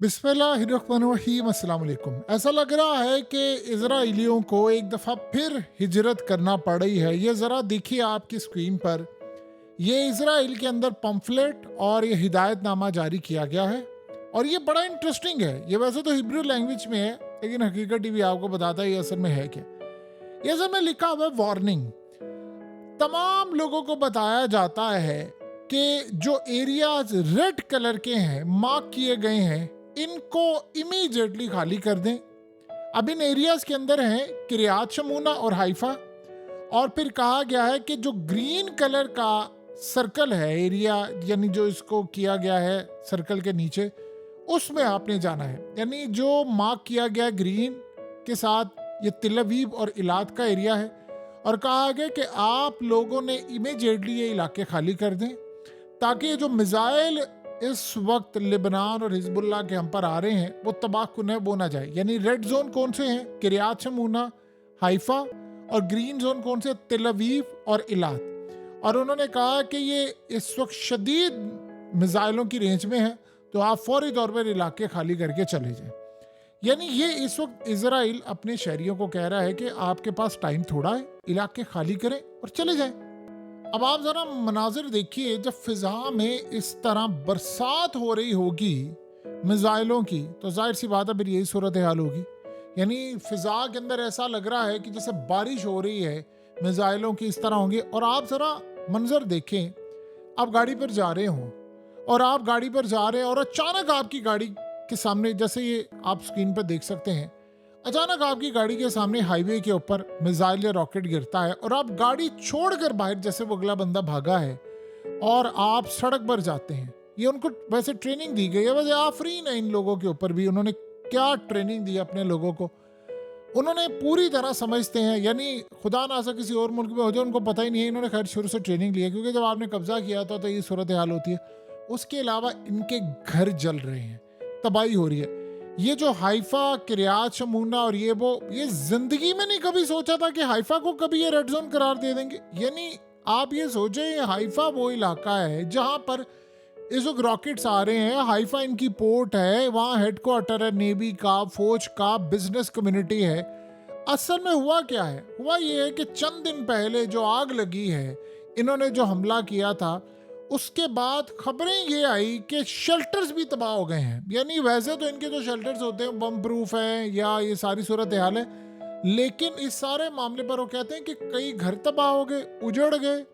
बिस्मिल्लाहिर्रहमानिर्रहीम, अस्सलाम वालेकुम। ऐसा लग रहा है कि इजराइलियों को एक दफ़ा फिर हिजरत करना पड़ रही है। ये ज़रा देखिए आपकी स्क्रीन पर, ये इजराइल के अंदर पम्फलेट और ये हिदायतनामा जारी किया गया है। और ये बड़ा इंटरेस्टिंग है। ये वैसे तो हिब्रू लैंग्वेज में है, लेकिन हकीकत भी आपको बताता है ये असल में है क्या। ये असल में लिखा हुआ है वार्निंग। तमाम लोगों को बताया जाता है कि जो एरियाज रेड कलर के हैं, मार्क किए गए हैं, इनको इमीडिएटली खाली कर दें। अब इन एरियाज के अंदर हैं किरियात शमूना और हाइफा। और फिर कहा गया है कि जो ग्रीन कलर का सर्कल है एरिया, यानी जो इसको किया गया है सर्कल के नीचे, उसमें आपने जाना है। यानी जो मार्क किया गया है ग्रीन के साथ, ये तिल अवीव और इलाद का एरिया है। और कहा गया कि आप लोगों ने इमीडिएटली ये इलाके खाली कर दें, ताकि ये जो मिसाइल इस वक्त लेबनान और हिजबुल्लाह के हम पर आ रहे हैं वो तबाहकुन वो ना जाए। यानी रेड जोन कौन से हैं? Kiryat Shmona, Haifa. और ग्रीन जोन कौन से? तिल अवीव और इलाद। और उन्होंने कहा कि ये इस वक्त शदीद मिसाइलों की रेंज में है, तो आप फौरी तौर पर इलाके खाली करके चले जाएं। यानी ये इस वक्त इजराइल अपने शहरियों को कह रहा है कि आपके पास टाइम थोड़ा है, इलाके खाली करें और चले जाएं। अब आप जरा मनाजिर देखिए, जब फिजा में इस तरह बरसात हो रही होगी मिसाइलों की, तो जाहिर सी बात है फिर यही सूरत हाल होगी। यानी फिजा के अंदर ऐसा लग रहा है कि जैसे बारिश हो रही है, मिसाइलों की इस तरह होंगी। और आप जरा मंजर देखें, आप गाड़ी पर जा रहे हो और आप गाड़ी पर जा रहे हैं और अचानक आपकी गाड़ी के सामने, जैसे ये आप स्क्रीन पर देख सकते हैं, अचानक आपकी गाड़ी के सामने हाईवे के ऊपर मिसाइल या रॉकेट गिरता है और आप गाड़ी छोड़कर बाहर, जैसे वो अगला बंदा भागा है, और आप सड़क पर जाते हैं। ये उनको वैसे ट्रेनिंग दी गई है, वैसे आफरीन है इन लोगों के ऊपर भी। उन्होंने क्या ट्रेनिंग दी अपने लोगों को, उन्होंने पूरी तरह समझते हैं। यानी खुदा ना सा किसी और मुल्क में हो जाए, उनको पता ही नहीं है। इन्होंने खैर शुरू से ट्रेनिंग ली है, क्योंकि जब आपने कब्जा किया था तो ये सूरत हाल होती है। उसके अलावा इनके घर जल रहे हैं, तबाही हो रही है। ये जो हाइफा, किरियात शमूना और ये जिंदगी में नहीं कभी सोचा था कि हाइफा को कभी ये रेड जोन करार दे देंगे। यानी आप ये सोचे, हाइफा वो इलाका है जहां पर इस वक्त रॉकेट्स आ रहे हैं। हाइफा इनकी पोर्ट है, वहाँ हेडक्वार्टर है नेवी का, फौज का, बिजनेस कम्युनिटी है। असल में हुआ क्या है? हुआ ये है कि चंद दिन पहले जो आग लगी है, इन्होंने जो हमला किया था, उसके बाद खबरें ये आई कि शेल्टर्स भी तबाह हो गए हैं। यानी वैसे तो इनके जो शेल्टर्स होते हैं बम प्रूफ हैं या ये सारी सूरत हाल है, लेकिन इस सारे मामले पर वो कहते हैं कि कई घर तबाह हो गए, उजड़ गए।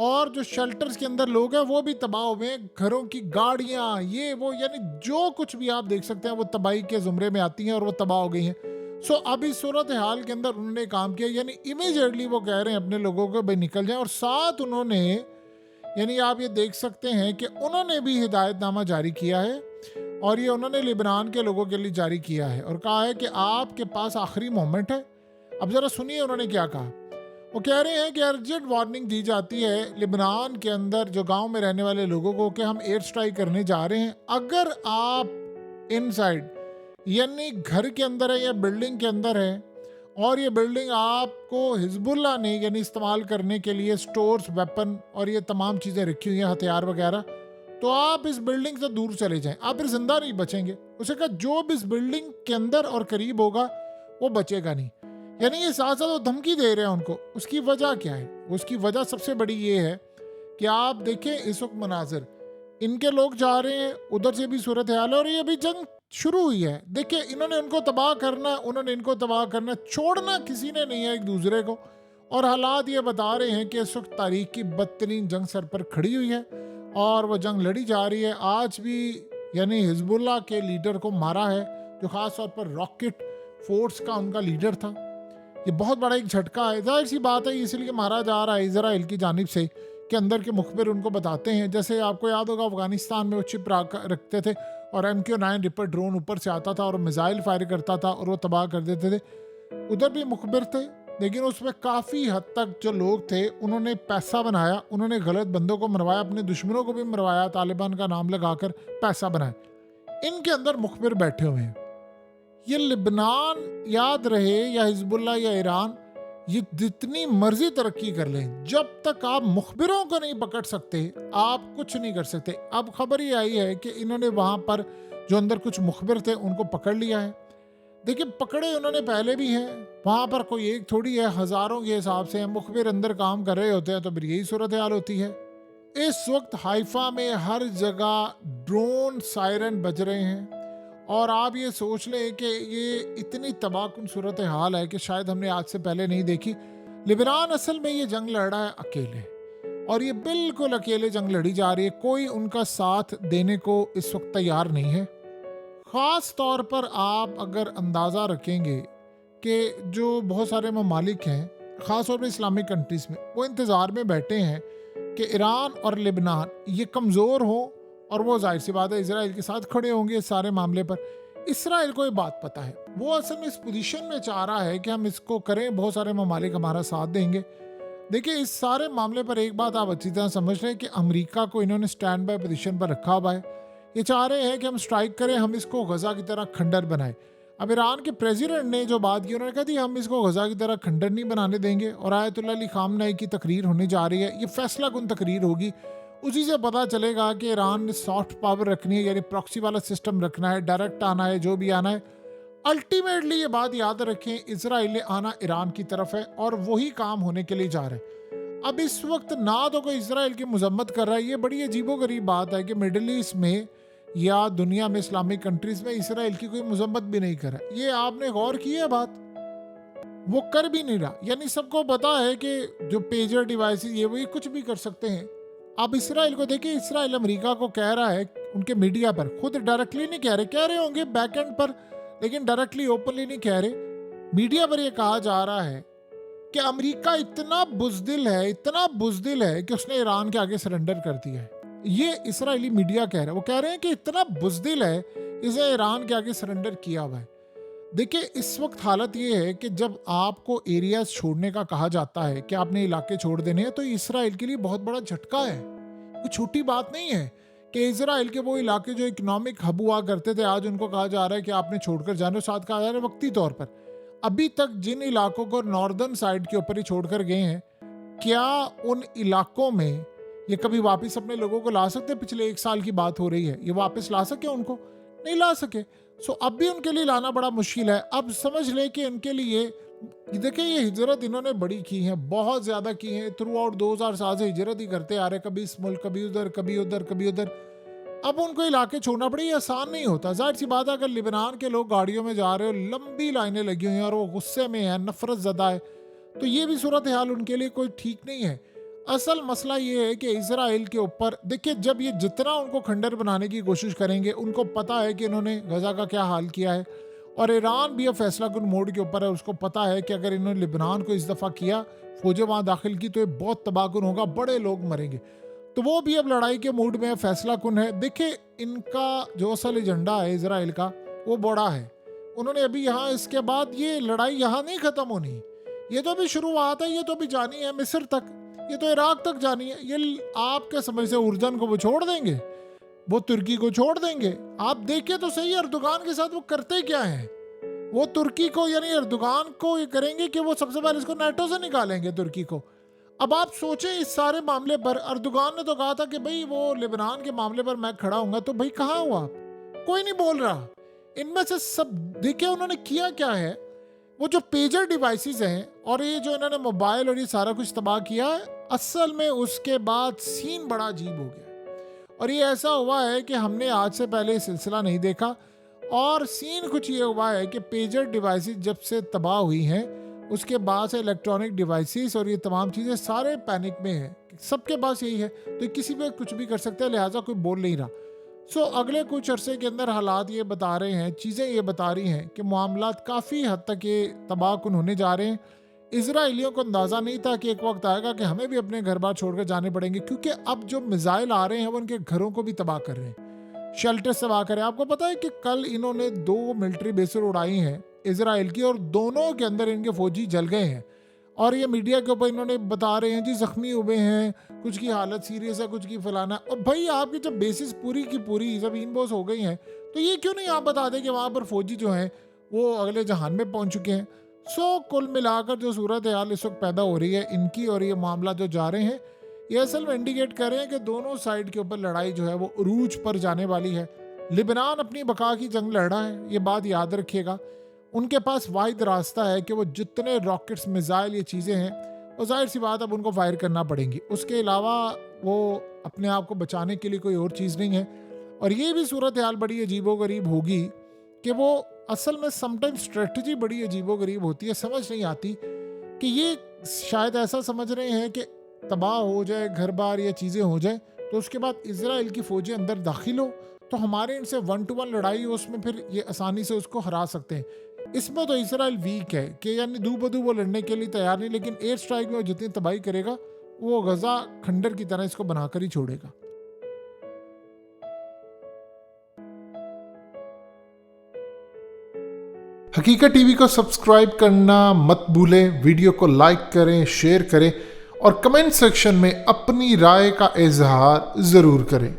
और जो शेल्टर्स के अंदर लोग हैं वो भी तबाह हुए हैं, घरों की गाड़ियां, ये वो, यानी जो कुछ भी आप देख सकते हैं वो तबाही के जुमरे में आती हैं और वो तबाह हो गई हैं। सो अब इस सूरत हाल के अंदर उन्होंने काम किया। यानी इमीडिएटली वो कह रहे हैं अपने लोगों को भाई निकल जाएं। और साथ उन्होंने, यानी आप ये देख सकते हैं कि उन्होंने भी हिदायतनामा जारी किया है, और ये उन्होंने लेबनान के लोगों के लिए जारी किया है और कहा है कि आपके पास आखिरी मोमेंट है। अब जरा सुनिए उन्होंने क्या कहा। वो कह रहे हैं कि अर्जेंट वार्निंग दी जाती है लेबनान के अंदर जो गांव में रहने वाले लोगों को कि हम एयर स्ट्राइक करने जा रहे हैं। अगर आप इनसाइड, यानी घर के अंदर है या बिल्डिंग के अंदर है, और ये बिल्डिंग आपको हिजबुल्लाह ने यानी इस्तेमाल करने के लिए स्टोर्स, वेपन और ये तमाम चीज़ें रखी हुई हैं, हथियार वगैरह, तो आप इस बिल्डिंग से दूर चले जाएं, आप फिर जिंदा नहीं बचेंगे। उसे कहा जो भी इस बिल्डिंग के अंदर और करीब होगा वो बचेगा नहीं। यानी ये साथ साथ वो धमकी दे रहे हैं उनको। उसकी वजह क्या है? उसकी वजह सबसे बड़ी ये है कि आप देखें इस वक्त मनाजिर, इनके लोग जा रहे हैं, उधर से भी सूरत हाल है, और ये अभी जंग शुरू हुई है। देखिए इन्होंने उनको तबाह करना, उन्होंने इनको तबाह करना, छोड़ना किसी ने नहीं है एक दूसरे को। और हालात ये बता रहे हैं कि इस वक्त तारीख की बदतरीन जंग सर पर खड़ी हुई है और वो जंग लड़ी जा रही है। आज भी यानी हिजबुल्लाह के लीडर को मारा है, जो ख़ास तौर पर रॉकेट फोर्स का उनका लीडर था। ये बहुत बड़ा एक झटका है, जाहिर सी बात है, इसलिए मारा जा रहा है इजराइल की जानिब से कि अंदर के मुखबिर उनको बताते हैं। जैसे आपको याद होगा अफगानिस्तान में वो चिप रखते थे और MQ-9 रिपर ड्रोन ऊपर से आता था और मिसाइल फायर करता था और वो तबाह कर देते थे। उधर भी मुखबिर थे, लेकिन उसमें काफ़ी हद तक जो लोग थे उन्होंने पैसा बनाया, उन्होंने गलत बंदों को मरवाया, अपने दुश्मनों को भी मरवाया, तालिबान का नाम लगाकर पैसा बनाया। इनके अंदर मुखबिर बैठे हुए हैं। ये लिबनान याद रहे या हिजबुल्लाह या ईरान, ये जितनी मर्जी तरक्की कर लें, जब तक आप मुखबिरों को नहीं पकड़ सकते आप कुछ नहीं कर सकते। अब खबर ये आई है कि इन्होंने वहाँ पर जो अंदर कुछ मुखबिर थे उनको पकड़ लिया है। देखिए पकड़े उन्होंने पहले भी हैं, वहाँ पर कोई एक थोड़ी है, हज़ारों के हिसाब से मुखबिर अंदर काम कर रहे होते हैं, तो फिर यही सूरत हाल होती है। इस वक्त हाइफा में हर जगह ड्रोन सायरन बज रहे हैं और आप ये सोच लें कि ये इतनी तबाहकुन सूरत हाल है कि शायद हमने आज से पहले नहीं देखी। लिबनान असल में ये जंग लड़ रहा है अकेले, और ये बिल्कुल अकेले जंग लड़ी जा रही है, कोई उनका साथ देने को इस वक्त तैयार नहीं है। ख़ास तौर पर आप अगर अंदाज़ा रखेंगे कि जो बहुत सारे ममालिक हैं, ख़ास तौर पर इस्लामिक कंट्रीज़ में, वो इंतज़ार में बैठे हैं कि ईरान और लिबनान ये कमज़ोर हो और वो जाहिर सी बात है इसराइल के साथ खड़े होंगे इस सारे मामले पर। इसराइल को ये बात पता है, वो असल में इस पोजीशन में चाह रहा है कि हम इसको करें, बहुत सारे ममालिक हमारा साथ देंगे। देखिए इस सारे मामले पर एक बात आप अच्छी तरह समझ रहे हैं कि अमेरिका को इन्होंने स्टैंड बाय पोजीशन पर रखा हुआ है। ये चाह रहे हैं कि हम स्ट्राइक करें, हम इसको गजा की तरह खंडर बनाएं। अब ईरान के प्रेसिडेंट ने जो बात की, उन्होंने कहा थी हम इसको गजा की तरह खंडर नहीं बनाने देंगे, और आयतुल्लाह अली खामनेई की तकरीर होने जा रही है। ये फैसला कुन तकरीर होगी, उसी से पता चलेगा कि ईरान ने सॉफ्ट पावर रखनी है, यानी प्रॉक्सी वाला सिस्टम रखना है, डायरेक्ट आना है, जो भी आना है। अल्टीमेटली ये बात याद रखें, इसराइल ने आना ईरान की तरफ है और वही काम होने के लिए जा रहा है। अब इस वक्त ना तो कोई इसराइल की मजम्मत कर रहा है, ये बड़ी अजीबोगरीब बात है कि मिडिल ईस्ट में या दुनिया में इस्लामिक कंट्रीज में इसराइल की कोई मजम्मत भी नहीं कर रहा। ये आपने गौर की है बात, वो कर भी नहीं रहा। यानी सबको पता है कि जो पेजर डिवाइसेस ये वही कुछ भी कर सकते हैं। अब इसराइल को देखिए, इसराइल अमेरिका को कह रहा है उनके मीडिया पर, खुद डायरेक्टली नहीं कह रहे होंगे बैक एंड पर, लेकिन डायरेक्टली ओपनली नहीं कह रहे, मीडिया पर यह कहा जा रहा है कि अमेरिका इतना बुज़दिल है कि उसने ईरान के आगे सरेंडर कर दिया है। ये इसराइली मीडिया कह रहा है, वो कह रहे हैं कि इतना बुज़दिल है, इसे ईरान के आगे सरेंडर किया हुआ है। देखिए इस वक्त हालत ये है कि जब आपको एरियाज छोड़ने का कहा जाता है कि आपने इलाके छोड़ देने हैं, तो इसराइल के लिए बहुत बड़ा झटका है। कोई छोटी बात नहीं है कि इसराइल के वो इलाके जो इकोनॉमिक हब हुआ करते थे, आज उनको कहा जा रहा है कि आपने छोड़कर जाना। साथ कहा जा रहा है वक्ती तौर पर, अभी तक जिन इलाकों को नॉर्दर्न साइड के ऊपर ही छोड़कर गए हैं, क्या उन इलाकों में ये कभी वापस अपने लोगों को ला सकते? पिछले 1 साल की बात हो रही है, ये वापस ला सके उनको? नहीं ला सके। सो अब भी उनके लिए लाना बड़ा मुश्किल है। अब समझ ले कि उनके लिए, देखिए ये हिजरत इन्होंने बड़ी की है, बहुत ज़्यादा की है। थ्रू आउट 2000 साल से हिजरत ही करते आ रहे, कभी इस मुल्क, कभी उधर, कभी उधर, कभी उधर। अब उनको इलाके छोड़ना पड़े, ये आसान नहीं होता। जाहिर सी बात है, अगर लिबनान के लोग गाड़ियों में जा रहे हो, लंबी लाइनें लगी हुई हैं और वो गुस्से में है, नफरत ज़दा है, तो ये भी सूरत हाल उनके लिए कोई ठीक नहीं है। असल मसला ये है कि इसराइल के ऊपर देखिए, जब ये जितना उनको खंडर बनाने की कोशिश करेंगे, उनको पता है कि इन्होंने गजा का क्या हाल किया है, और ईरान भी अब फैसला कुन मोड के ऊपर है। उसको पता है कि अगर इन्होंने लिबनान को इस दफ़ा किया, फौजें वहाँ दाखिल की, तो ये बहुत तबाहकुन होगा, बड़े लोग मरेंगे। तो वो भी अब लड़ाई के मूड में फैसला कुन है। देखिए इनका जो असल एजेंडा है इसराइल का, वो बड़ा है। उन्होंने अभी यहाँ, इसके बाद ये लड़ाई यहाँ नहीं ख़त्म होनी, ये तो अभी शुरुआत है, ये तो अभी जानी है मिस्र तक, ये तो इराक तक जानी है। ये आपके समझ से उर्दन को वो छोड़ देंगे, वो तुर्की को छोड़ देंगे। आप देखिए तो सही, अर्दोगान के साथ वो करते क्या है, वो तुर्की को यानी अर्दोगान को ये करेंगे कि वो सबसे पहले इसको नाटो से निकालेंगे, तुर्की को। अब आप सोचें इस सारे मामले पर, अर्दोगान ने तो कहा था कि भाई वो लेबनान के मामले पर मैं खड़ा हूंगा, तो भाई कहाँ हुआ आप? कोई नहीं बोल रहा। इनमें से सब देखिए उन्होंने किया क्या है, वो जो पेजर डिवाइसेस हैं और ये जो इन्होंने मोबाइल और ये सारा कुछ तबाह किया है, असल में उसके बाद सीन बड़ा अजीब हो गया। और ये ऐसा हुआ है कि हमने आज से पहले सिलसिला नहीं देखा, और सीन कुछ ये हुआ है कि पेजर डिवाइसेस जब से तबाह हुई हैं, उसके बाद से इलेक्ट्रॉनिक डिवाइसेस और ये तमाम चीज़ें सारे पैनिक में हैं, सबके पास यही है, तो किसी पे कुछ भी कर सकते हैं, लिहाजा कोई बोल नहीं रहा। सो अगले कुछ अरसे के अंदर हालात ये बता रहे हैं, चीज़ें ये बता रही हैं कि मामलात काफ़ी हद तक ये तबाहकुन होने जा रहे हैं। इजराइलियों को अंदाज़ा नहीं था कि एक वक्त आएगा कि हमें भी अपने घर बार छोड़कर जाने पड़ेंगे, क्योंकि अब जो मिसाइल आ रहे हैं वो उनके घरों को भी तबाह कर रहे हैं, शेल्टर से तबाह कर रहे हैं। आपको पता है कि कल इन्होंने 2 मिलिट्री बेसेस उड़ाई हैं इसराइल की, और दोनों के अंदर इनके फौजी जल गए हैं। और ये मीडिया के ऊपर इन्होंने बता रहे हैं जी जख्मी हुए हैं, कुछ की हालत सीरियस है, कुछ की फलाना। और भाई आपकी जब बेसिस पूरी की पूरी ज़मीन बोस हो गई हैं, तो ये क्यों नहीं आप बता दें कि वहाँ पर फौजी जो हैं वो अगले जहान में पहुँच चुके हैं। सो कुल मिलाकर जो सूरत हाल इस वक्त पैदा हो रही है इनकी, और ये मामला जो जा रहे हैं, ये असल में इंडिकेट कर रहे हैं कि दोनों साइड के ऊपर लड़ाई जो है वो उरूज पर जाने वाली है। लिबनान अपनी बका की जंग लड़ रहा है, ये बात याद रखिएगा। उनके पास वाहिद रास्ता है कि वो जितने रॉकेट्स, मिसाइल, ये चीज़ें हैं, वो जाहिर सी बात अब उनको फायर करना पड़ेंगी। उसके अलावा वो अपने आप को बचाने के लिए कोई और चीज़ नहीं है। और ये भी सूरत हाल बड़ी अजीबोगरीब होगी कि वो असल में समटाइम स्ट्रेटजी बड़ी अजीबोगरीब होती है, समझ नहीं आती कि ये शायद ऐसा समझ रहे हैं कि तबाह हो जाए घर बार, या चीज़ें हो जाए तो उसके बाद इजराइल की फ़ौजें अंदर दाखिल हो तो हमारे इनसे 1 to 1 लड़ाई हो, उसमें फिर ये आसानी से उसको हरा सकते हैं। इसमें तो इसराइल वीक है कि यानी दू बदू वो लड़ने के लिए तैयार नहीं, लेकिन एयर स्ट्राइक में वो जितनी तबाही करेगा वो गजा खंडर की तरह इसको बनाकर ही छोड़ेगा। हकीकत टीवी को सब्सक्राइब करना मत भूलें, वीडियो को लाइक करें, शेयर करें और कमेंट सेक्शन में अपनी राय का इजहार ज़रूर करें।